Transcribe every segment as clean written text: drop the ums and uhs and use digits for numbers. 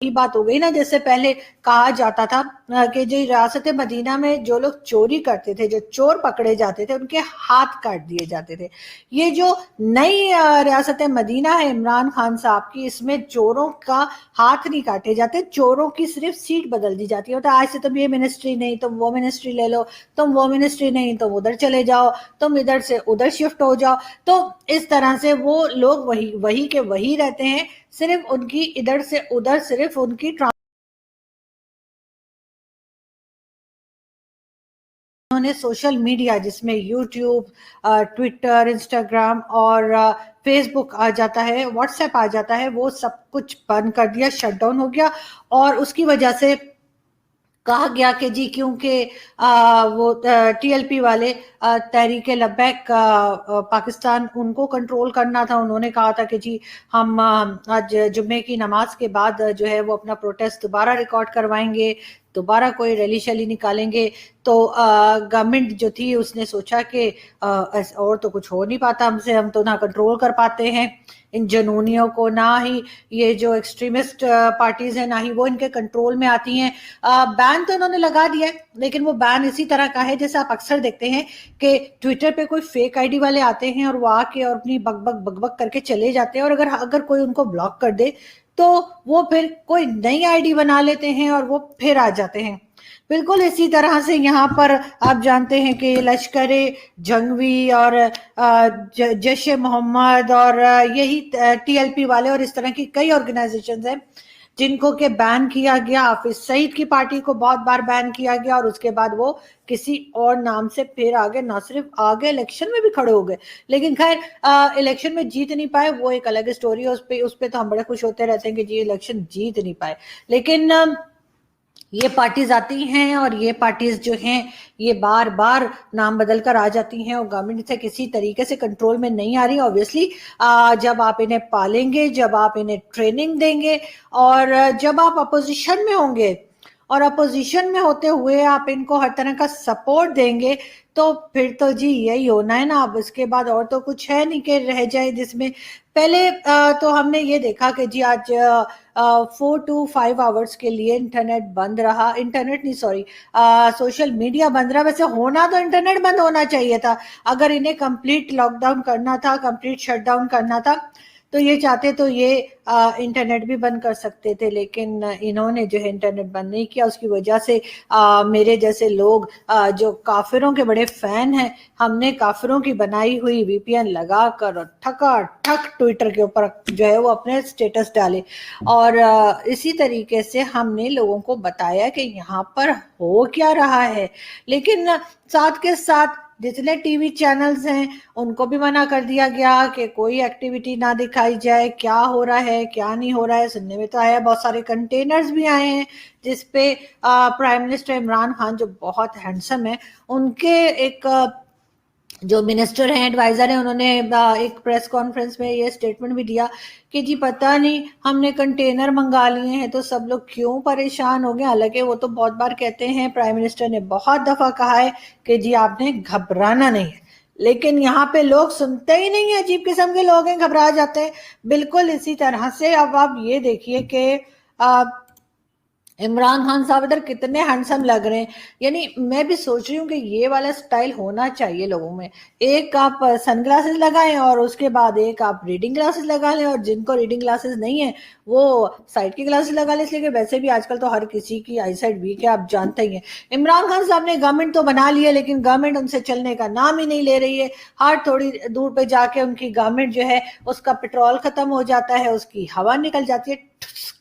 वही बात हो गई ना, जैसे पहले कहा जाता था कि जो रियासत मदीना में जो लोग चोरी करते थे, जो चोर पकड़े जाते थे, उनके हाथ काट दिए जाते थे। ये जो नई रियासत मदीना है इमरान खान साहब की, इसमें चोरों का हाथ नहीं काटे जाते, चोरों की सिर्फ सीट बदल दी जाती है। तो आज से तुम ये मिनिस्ट्री नहीं, तुम वो मिनिस्ट्री ले लो, तुम वो मिनिस्ट्री नहीं, तुम उधर चले जाओ, तुम इधर से उधर शिफ्ट हो जाओ। तो इस तरह से वो लोग वही वही के वही रहते हैं, सिर्फ उनकी इधर से उधर सिर्फ उनकी उन्होंने सोशल मीडिया जिसमें यूट्यूब, ट्विटर, इंस्टाग्राम और फेसबुक आ जाता है, व्हाट्सएप आ जाता है, वो सब कुछ बंद कर दिया, शट डाउन हो गया। और उसकी वजह से कहा गया कि जी क्योंकि वो टीएलपी वाले तहरीक लब्बैक पाकिस्तान उनको कंट्रोल करना था। उन्होंने कहा था कि जी हम आज जुम्मे की नमाज के बाद जो है वो अपना प्रोटेस्ट दोबारा रिकॉर्ड करवाएंगे, दोबारा कोई रैली शैली निकालेंगे। तो गवर्नमेंट जो थी उसने सोचा कि और तो कुछ हो नहीं पाता हमसे, हम तो ना कंट्रोल कर पाते हैं इन जनूनियों को, ना ही ये जो एक्सट्रीमिस्ट पार्टीज हैं ना ही वो इनके कंट्रोल में आती हैं। बैन तो इन्होंने लगा दिया है, लेकिन वो बैन इसी तरह का है जैसे आप अक्सर देखते हैं कि ट्विटर पे कोई फेक आईडी वाले आते हैं और वो आके और अपनी बकबक करके चले जाते हैं, और अगर अगर कोई उनको ब्लॉक कर दे तो वो फिर कोई नई आईडी बना लेते हैं और वो फिर आ जाते हैं। बिल्कुल इसी तरह से यहाँ पर आप जानते हैं कि लश्कर जंगवी और जैश मोहम्मद और यही टीएलपी वाले और इस तरह की कई ऑर्गेनाइजेशंस हैं जिनको के बैन किया गया। हाफिज सईद की पार्टी को बहुत बार बैन किया गया और उसके बाद वो किसी और नाम से फिर आगे, ना सिर्फ आगे इलेक्शन में भी खड़े हो गए, लेकिन खैर इलेक्शन में जीत नहीं पाए, वो एक अलग स्टोरी है। उस पे तो हम बड़े खुश होते रहते हैं कि जी इलेक्शन जीत नहीं पाए। लेकिन ये पार्टीज आती हैं और ये पार्टीज जो हैं ये बार बार नाम बदल कर आ जाती हैं और गवर्नमेंट से किसी तरीके से कंट्रोल में नहीं आ रही। ऑब्वियसली जब आप इन्हें पालेंगे, जब आप इन्हें ट्रेनिंग देंगे और जब आप अपोजिशन में होंगे और अपोजिशन में होते हुए आप इनको हर तरह का सपोर्ट देंगे, तो फिर तो जी यही होना है ना। अब इसके बाद और तो कुछ है नहीं कि रह जाए जिसमें पहले तो हमने ये देखा कि जी आज 4 to 5 आवर्स के लिए इंटरनेट बंद रहा, इंटरनेट नहीं सॉरी सोशल मीडिया बंद रहा। वैसे होना तो इंटरनेट बंद होना चाहिए था, अगर इन्हें कंप्लीट लॉकडाउन करना था, कंप्लीट शटडाउन करना था तो ये चाहते तो ये इंटरनेट भी बंद कर सकते थे, लेकिन इन्होंने जो है इंटरनेट बंद नहीं किया। उसकी वजह से मेरे जैसे लोग जो काफिरों के बड़े फैन हैं, हमने काफिरों की बनाई हुई वीपीएन लगा कर और ठका ठक ट्विटर के ऊपर जो है वो अपने स्टेटस डाले और इसी तरीके से हमने लोगों को बताया कि यहाँ पर हो क्या रहा है। लेकिन साथ के साथ जितने टीवी चैनल्स हैं उनको भी मना कर दिया गया कि कोई एक्टिविटी ना दिखाई जाए, क्या हो रहा है क्या नहीं हो रहा है। सुनने में तो आया बहुत सारे कंटेनर्स भी आए हैं जिसपे प्राइम मिनिस्टर इमरान खान जो बहुत हैंडसम है, उनके एक जो मिनिस्टर हैं, एडवाइजर हैं, उन्होंने एक प्रेस कॉन्फ्रेंस में ये स्टेटमेंट भी दिया कि जी पता नहीं हमने कंटेनर मंगा लिए हैं तो सब लोग क्यों परेशान हो गए। हालांकि वो तो बहुत बार कहते हैं, प्राइम मिनिस्टर ने बहुत दफा कहा है कि जी आपने घबराना नहीं है, लेकिन यहाँ पे लोग सुनते ही नहीं है। अजीब किस्म के लोग हैं, घबरा जाते हैं। बिल्कुल इसी तरह से अब आप ये देखिए कि इमरान खान साहब इधर कितने हैंडसम लग रहे हैं। यानी मैं भी सोच रही हूँ कि ये वाला स्टाइल होना चाहिए लोगों में। एक आप सनग्लासेस लगाएं और उसके बाद एक आप रीडिंग ग्लासेस लगा लें, और जिनको रीडिंग ग्लासेस नहीं है वो साइड की ग्लासेस लगा लें, इसलिए कि वैसे भी आजकल तो हर किसी की आई साइड वीक है, आप जानते ही हैं। इमरान खान साहब ने गवर्नमेंट तो बना ली है, लेकिन गवर्नमेंट उनसे चलने का नाम ही नहीं ले रही है। हर थोड़ी दूर पे जाके उनकी गवर्नमेंट जो है उसका पेट्रोल खत्म हो जाता है, उसकी हवा निकल जाती है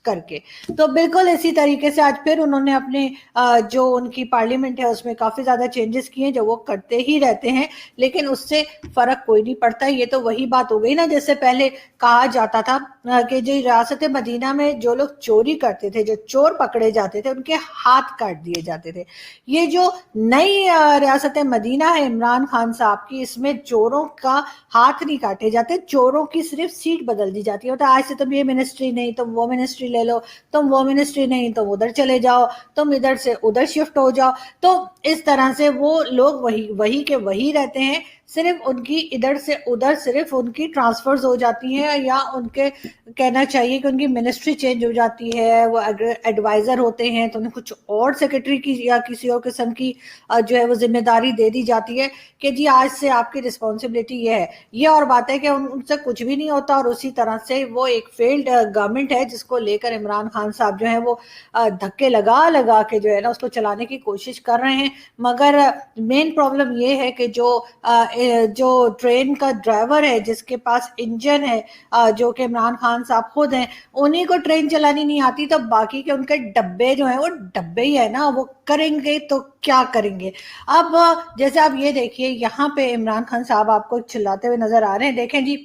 करके। तो बिल्कुल इसी तरीके से आज फिर उन्होंने अपने जो उनकी पार्लियामेंट है उसमें काफी ज्यादा चेंजेस किए, जो वो करते ही रहते हैं, लेकिन उससे फर्क कोई नहीं पड़ता। ये तो वही बात हो गई ना, जैसे पहले कहा जाता था कि जो रियासत मदीना में जो लोग चोरी करते थे, जो चोर पकड़े जाते थे, उनके हाथ काट दिए जाते थे। ये जो नई रियासत मदीना है इमरान खान साहब की, इसमें चोरों का हाथ नहीं काटे जाते, चोरों की सिर्फ सीट बदल दी जाती है। तो आज से तुम ये मिनिस्ट्री नहीं, तुम वो मिनिस्ट्री ले लो, तुम वो मिनिस्ट्री नहीं, तुम उधर चले जाओ, तुम इधर से उधर शिफ्ट हो जाओ। तो इस तरह से वो लोग वही के वही रहते हैं, صرف ان کی ادھر سے ادھر صرف ان کی ٹرانسفرز ہو جاتی ہیں، یا ان کے کہنا چاہیے کہ ان کی منسٹری چینج ہو جاتی ہے، وہ ایڈوائزر ہوتے ہیں تو انہیں کچھ اور سیکرٹری کی یا کسی اور قسم کی جو ہے وہ ذمہ داری دے دی جاتی ہے کہ جی آج سے آپ کی رسپانسبلٹی یہ ہے۔ یہ اور بات ہے کہ ان سے کچھ بھی نہیں ہوتا، اور اسی طرح سے وہ ایک فیلڈ گورنمنٹ ہے جس کو لے کر عمران خان صاحب جو ہیں وہ دھکے لگا لگا کے جو ہے نا اس کو چلانے کی کوشش کر رہے ہیں۔ مگر مین پرابلم یہ ہے کہ جو ٹرین کا ڈرائیور ہے، جس کے پاس انجن ہے، جو کہ عمران خان صاحب خود ہیں، انہی کو ٹرین چلانی نہیں آتی، تو باقی کے ان کے ڈبے جو ہیں وہ ڈبے ہی ہے نا، وہ کریں گے تو کیا کریں گے۔ اب جیسے آپ یہ دیکھیے یہاں پہ عمران خان صاحب آپ کو چلاتے ہوئے نظر آ رہے ہیں، دیکھیں جی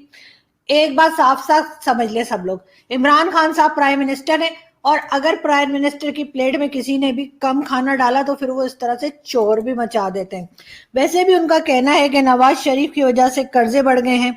ایک بات صاف صاف سمجھ لے سب لوگ، عمران خان صاحب پرائم منسٹر ہیں، اور اگر پرائم منسٹر کی پلیٹ میں کسی نے بھی کم کھانا ڈالا تو پھر وہ اس طرح سے چور بھی مچا دیتے ہیں۔ ویسے بھی ان کا کہنا ہے کہ نواز شریف کی وجہ سے قرضے بڑھ گئے ہیں،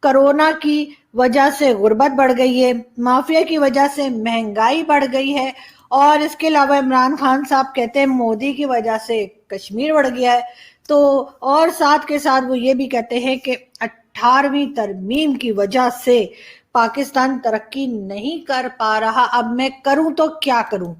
کرونا کی وجہ سے غربت بڑھ گئی ہے، مافیا کی وجہ سے مہنگائی بڑھ گئی ہے، اور اس کے علاوہ عمران خان صاحب کہتے ہیں مودی کی وجہ سے کشمیر بڑھ گیا ہے۔ تو اور ساتھ کے ساتھ وہ یہ بھی کہتے ہیں کہ 18ویں ترمیم کی وجہ سے پاکستان ترقی نہیں کر پا رہا، اب میں کروں تو کیا کروں۔